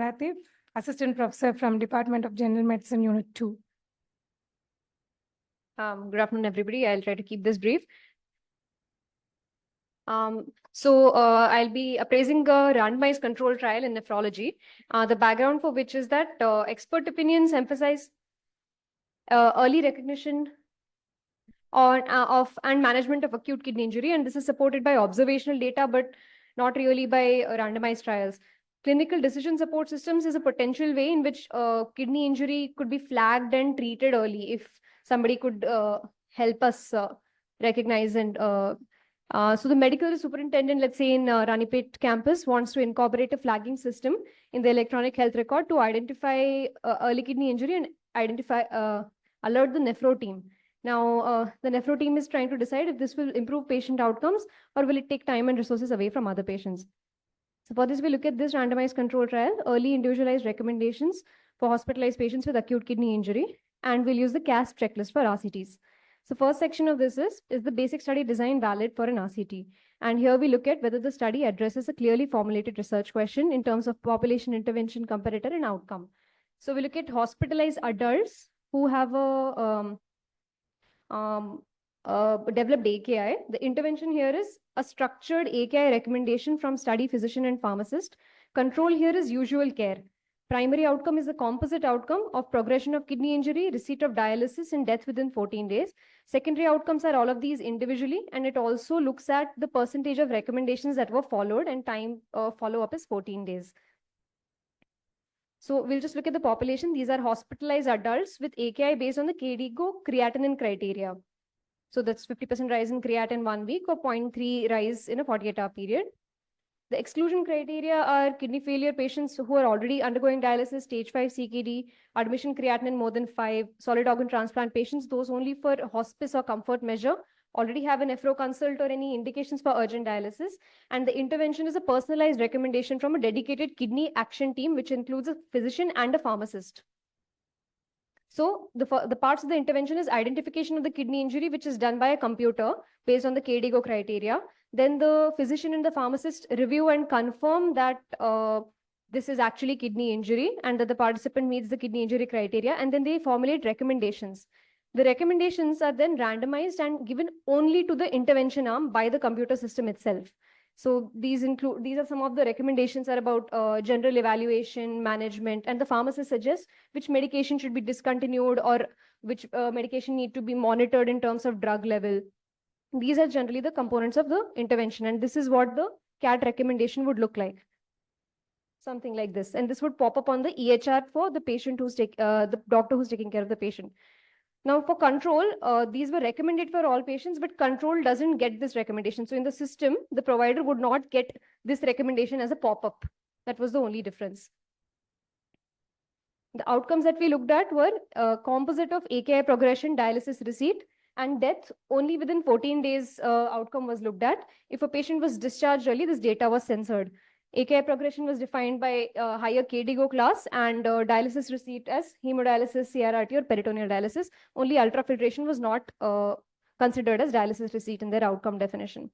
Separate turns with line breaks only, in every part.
Ratif, Assistant Professor from Department of General Medicine, Unit 2.
Good afternoon, everybody. I'll try to keep this brief. I'll be appraising a randomized control trial in nephrology. The background for which is that expert opinions emphasize early recognition of and management of acute kidney injury, and this is supported by observational data, but not really by randomized trials. Clinical decision support systems is a potential way in which kidney injury could be flagged and treated early if somebody could help us recognize and so the medical superintendent, let's say in Ranipet campus, wants to incorporate a flagging system in the electronic health record to identify early kidney injury and identify alert the nephro team. Now, the nephro team is trying to decide if this will improve patient outcomes or will it take time and resources away from other patients. So for this, we look at this randomized control trial, early individualized recommendations for hospitalized patients with acute kidney injury, and we'll use the CASP checklist for RCTs. So first section of this is the basic study design valid for an RCT? And here we look at whether the study addresses a clearly formulated research question in terms of population intervention, comparator, and outcome. So we look at hospitalized adults who have developed AKI. The intervention here is a structured AKI recommendation from study physician and pharmacist. Control here is usual care. Primary outcome is the composite outcome of progression of kidney injury, receipt of dialysis, and death within 14 days. Secondary outcomes are all of these individually, and it also looks at the percentage of recommendations that were followed, and time follow-up is 14 days. So we'll just look at the population. These are hospitalized adults with AKI based on the KDIGO creatinine criteria. So that's 50% rise in creatinine 1 week or 0.3 rise in a 48-hour period. The exclusion criteria are kidney failure patients who are already undergoing dialysis, stage 5 CKD, admission creatinine more than 5, solid organ transplant patients, those only for hospice or comfort measure, already have a nephro consult or any indications for urgent dialysis. And the intervention is a personalized recommendation from a dedicated kidney action team, which includes a physician and a pharmacist. So the parts of the intervention is identification of the kidney injury, which is done by a computer based on the KDIGO criteria. Then the physician and the pharmacist review and confirm that this is actually kidney injury and that the participant meets the kidney injury criteria. And then they formulate recommendations. The recommendations are then randomized and given only to the intervention arm by the computer system itself. So these are some of the recommendations are about general evaluation, management, and the pharmacist suggests which medication should be discontinued or which medication need to be monitored in terms of drug level. These are generally the components of the intervention, and this is what the CAT recommendation would look like. Something like this, and this would pop up on the EHR for the patient who's the doctor who's taking care of the patient. Now for control, these were recommended for all patients, but control doesn't get this recommendation. So in the system, the provider would not get this recommendation as a pop-up. That was the only difference. The outcomes that we looked at were composite of AKI progression, dialysis receipt, and death only within 14 days outcome was looked at. If a patient was discharged early, this data was censored. AKI progression was defined by higher KDIGO class and dialysis receipt as hemodialysis, CRRT, or peritoneal dialysis. Only ultrafiltration was not considered as dialysis receipt in their outcome definition.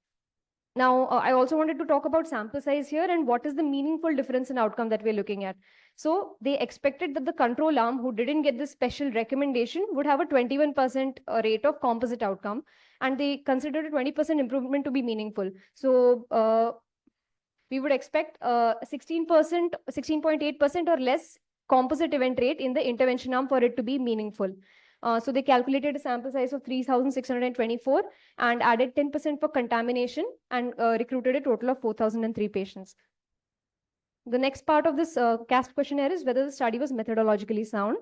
Now, I also wanted to talk about sample size here and what is the meaningful difference in outcome that we're looking at. So they expected that the control arm who didn't get this special recommendation would have a 21% rate of composite outcome, and they considered a 20% improvement to be meaningful. So we would expect 16%, 16.8% or less composite event rate in the intervention arm for it to be meaningful. So they calculated a sample size of 3,624 and added 10% for contamination and recruited a total of 4,003 patients. The next part of this CASP questionnaire is whether the study was methodologically sound.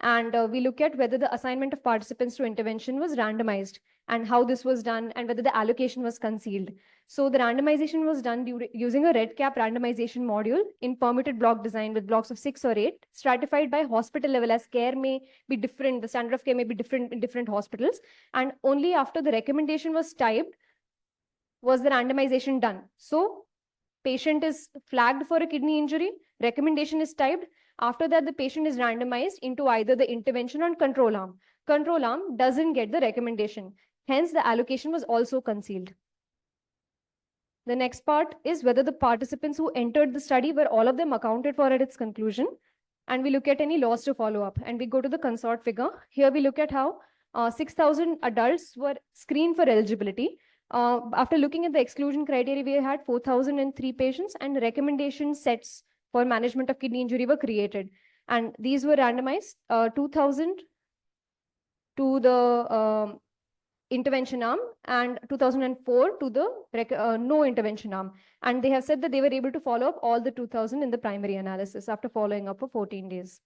And we look at whether the assignment of participants to intervention was randomized and how this was done and whether the allocation was concealed. So the randomization was done using a red cap randomization module in permitted block design with blocks of 6 or 8, stratified by hospital level as care may be different. The standard of care may be different in different hospitals. And only after the recommendation was typed was the randomization done. So patient is flagged for a kidney injury, recommendation is typed. After that, the patient is randomized into either the intervention or control arm. Control arm doesn't get the recommendation. Hence, the allocation was also concealed. The next part is whether the participants who entered the study were all of them accounted for at its conclusion. And we look at any loss to follow up. And we go to the consort figure. Here we look at how 6,000 adults were screened for eligibility. After looking at the exclusion criteria, we had 4,003 patients, and recommendation sets for management of kidney injury were created. And these were randomized 2,000 to the intervention arm and 2004 to the no intervention arm. And they have said that they were able to follow up all the 2,000 in the primary analysis after following up for 14 days.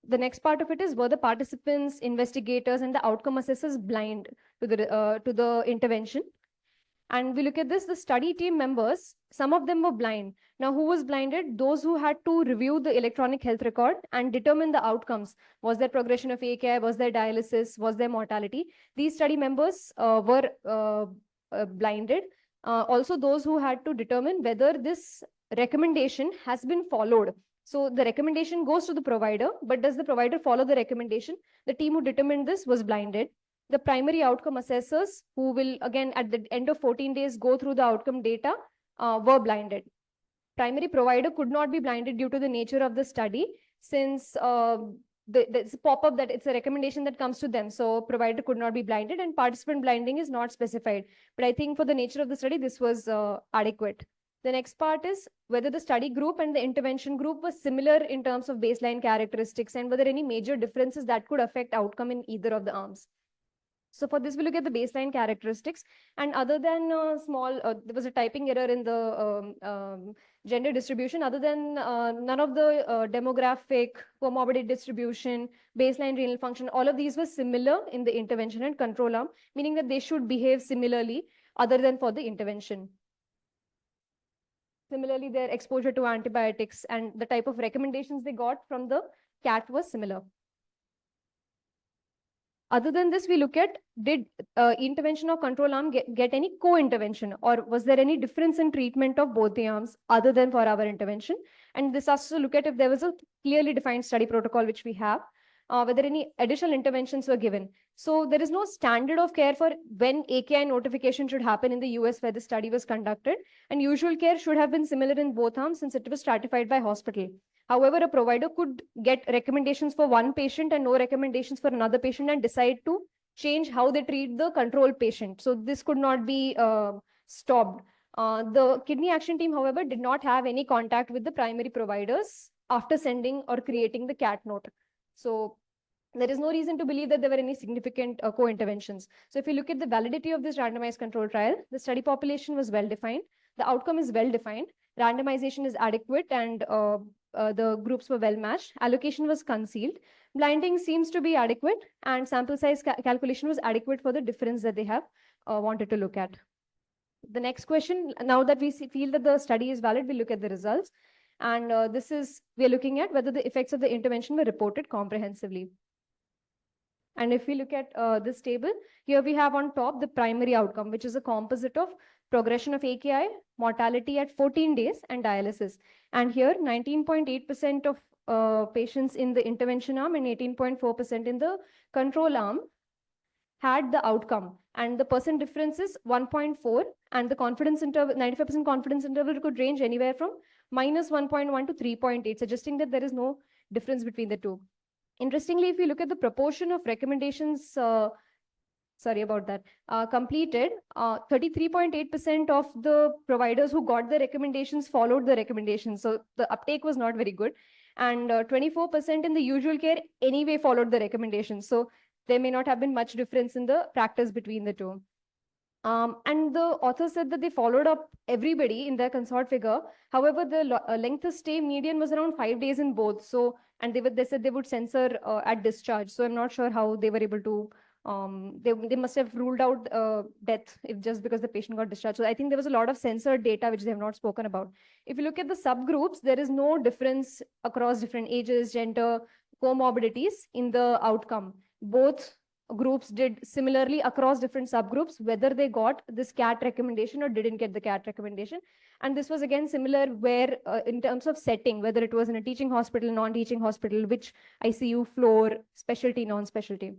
The next part of it is, were the participants, investigators, and the outcome assessors blind to the intervention? And we look at this, the study team members, some of them were blind. Now, who was blinded? Those who had to review the electronic health record and determine the outcomes. Was there progression of AKI? Was there dialysis? Was there mortality? These study members were blinded. Also, those who had to determine whether this recommendation has been followed. So the recommendation goes to the provider, but does the provider follow the recommendation? The team who determined this was blinded. The primary outcome assessors, who will again at the end of 14 days go through the outcome data, were blinded. Primary provider could not be blinded due to the nature of the study, since the pop-up that it's a recommendation that comes to them. So provider could not be blinded, and participant blinding is not specified. But I think for the nature of the study, this was adequate. The next part is whether the study group and the intervention group were similar in terms of baseline characteristics, and were there any major differences that could affect outcome in either of the arms. So for this, we look at the baseline characteristics. And other than there was a typing error in the gender distribution. Other than none of the demographic, comorbidity distribution, baseline renal function, all of these were similar in the intervention and control arm, meaning that they should behave similarly other than for the intervention. Similarly, their exposure to antibiotics and the type of recommendations they got from the CAT was similar. Other than this, we look at, did intervention or control arm get any co-intervention, or was there any difference in treatment of both the arms other than for our intervention? And this has to look at if there was a clearly defined study protocol, which we have, whether any additional interventions were given. So there is no standard of care for when AKI notification should happen in the US where the study was conducted. And usual care should have been similar in both arms since it was stratified by hospital. However, a provider could get recommendations for one patient and no recommendations for another patient and decide to change how they treat the control patient. So this could not be stopped. The kidney action team, however, did not have any contact with the primary providers after sending or creating the CAT note. So there is no reason to believe that there were any significant co-interventions. So if you look at the validity of this randomized control trial, the study population was well-defined. The outcome is well-defined. Randomization is adequate, and the groups were well matched. Allocation was concealed. Blinding seems to be adequate, and sample size calculation was adequate for the difference that they have wanted to look at. The next question, now that we feel that the study is valid, we look at the results. And we are looking at whether the effects of the intervention were reported comprehensively. And if we look at this table, here we have on top the primary outcome, which is a composite of progression of AKI, mortality at 14 days, and dialysis. And here 19.8% of patients in the intervention arm and 18.4% in the control arm had the outcome. And the percent difference is 1.4, and the confidence interval, 95% confidence interval could range anywhere from -1.1 to 3.8, suggesting that there is no difference between the two. Interestingly, if you look at the proportion of recommendations, completed, 33.8% of the providers who got the recommendations followed the recommendations. So the uptake was not very good. And 24% in the usual care anyway followed the recommendations. So there may not have been much difference in the practice between the two. And the author said that they followed up everybody in their consort figure. However, the length of stay median was around 5 days in both. So, and they said they would censor at discharge. So I'm not sure how they were able to, they must have ruled out death if just because the patient got discharged. So I think there was a lot of censored data which they have not spoken about. If you look at the subgroups, there is no difference across different ages, gender, comorbidities in the outcome. Both groups did similarly across different subgroups, whether they got this CAT recommendation or didn't get the CAT recommendation. And this was again similar where in terms of setting, whether it was in a teaching hospital, non-teaching hospital, which ICU floor, specialty, non-specialty.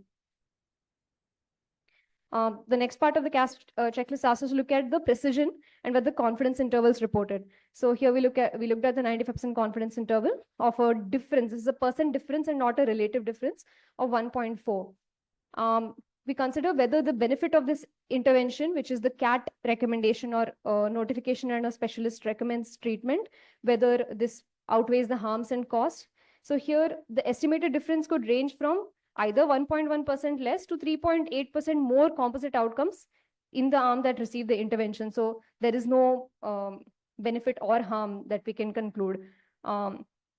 The next part of the CAS checklist asks us to look at the precision and whether confidence intervals reported. So here we looked at the 95% confidence interval of a difference. This is a percent difference and not a relative difference of 1.4. We consider whether the benefit of this intervention, which is the CAT recommendation or notification and a specialist recommends treatment, whether this outweighs the harms and costs. So here the estimated difference could range from either 1.1% less to 3.8% more composite outcomes in the arm that received the intervention. So there is no benefit or harm that we can conclude.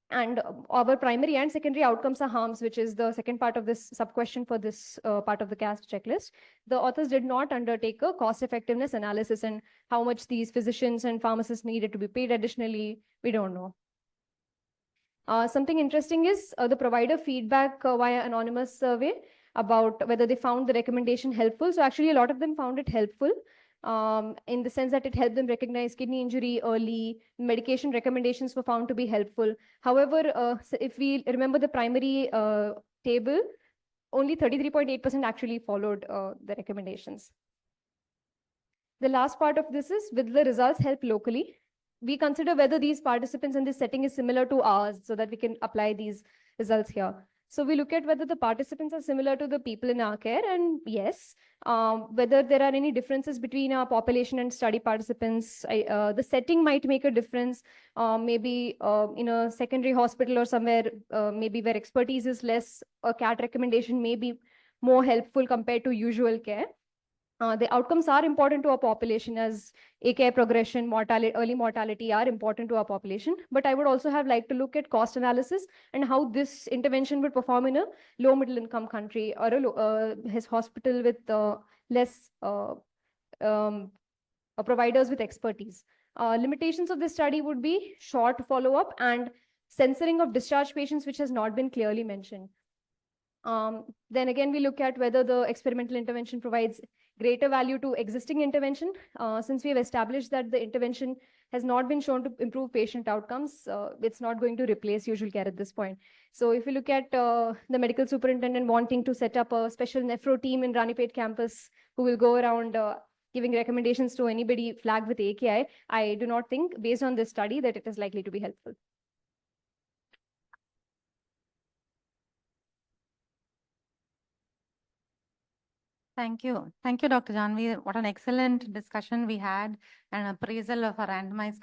And our primary and secondary outcomes are harms, which is the second part of this sub-question for this part of the CAS checklist. The authors did not undertake a cost-effectiveness analysis and how much these physicians and pharmacists needed to be paid additionally, we don't know. Something interesting is the provider feedback via anonymous survey about whether they found the recommendation helpful. So actually, a lot of them found it helpful in the sense that it helped them recognize kidney injury early. Medication recommendations were found to be helpful. However, if we remember the primary table, only 33.8% actually followed the recommendations. The last part of this is, will the results help locally? We consider whether these participants in this setting is similar to ours so that we can apply these results here. So we look at whether the participants are similar to the people in our care, and yes, whether there are any differences between our population and study participants. The setting might make a difference, maybe in a secondary hospital or somewhere, maybe where expertise is less, a CAT recommendation may be more helpful compared to usual care. The outcomes are important to our population, as AKI progression, mortality, early mortality are important to our population. But I would also have liked to look at cost analysis and how this intervention would perform in a low middle income country or his hospital with less providers with expertise. Limitations of this study would be short follow-up and censoring of discharged patients, which has not been clearly mentioned. Then again, we look at whether the experimental intervention provides greater value to existing intervention. Since we have established that the intervention has not been shown to improve patient outcomes, it's not going to replace usual care at this point. So if you look at the medical superintendent wanting to set up a special nephro team in Ranipet campus who will go around giving recommendations to anybody flagged with AKI, I do not think, based on this study, that it is likely to be helpful.
Thank you. Thank you, Dr. Jahnavi. What an excellent discussion we had, and appraisal of a randomized